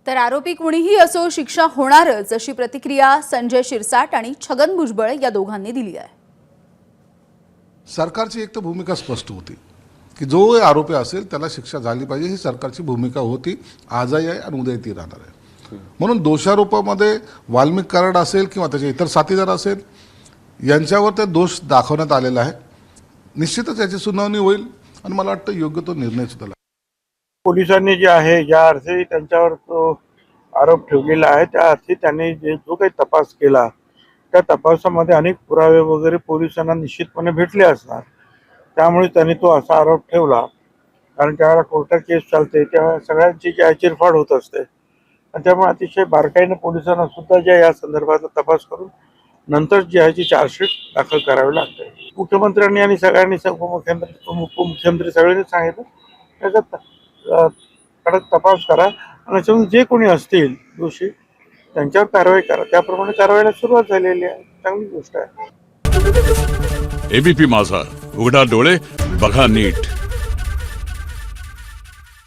तर आरोपी कोणीही असो शिक्षा होणारच अशी प्रतिक्रिया संजय शिरसाट आणि छगन भुजबळ या दोघांनी दिली आहे। सरकारची एक तर भूमिका स्पष्ट होती की जो आरोपी असेल त्याला शिक्षा झाली पाहिजे, ही सरकारची भूमिका होती, आजही आहे आणि उद्याही ती राहणार आहे। म्हणून दोषारोपामध्ये वाल्मिक कराड असेल किंवा त्याचे इतर साथीदार असेल यांच्यावर ते दोष दाखवण्यात आलेला आहे। निश्चितच याची सुनावणी होईल आणि मला वाटतं योग्य तो निर्णय सुद्धा लागेल। पोलिसांनी जे आहे ज्या अर्थी त्यांच्यावर तो आरोप ठेवलेला आहे त्या अर्थी त्यांनी जो काही तपास केला त्या तपासामध्ये अनेक पुरावे वगैरे पोलिसांना निश्चितपणे भेटले असणार, त्यामुळे त्यांनी तो असा आरोप ठेवला। कारण ज्यावेळेला कोर्टात केस चालते तेव्हा सगळ्यांची जी चिरफाड होत असते आणि त्यामुळे अतिशय बारकाईने पोलिसांना सुद्धा ज्या या संदर्भाचा तपास करून नंतर जी आहे ती चार्जशीट दाखल करावी लागते। मुख्यमंत्र्यांनी आणि सगळ्यांनी उपमुख्यमंत्री सगळ्यांनी सांगितलं त्याचा कडक तपास करा आणि त्याच्यामध्ये जे कोणी असतील दोषी त्यांच्यावर कारवाई करा। त्याप्रमाणे कारवाईला सुरुवात झालेली आहे, चांगली गोष्ट आहे। एबीपी माझा, उघडा डोळे बघा नीट।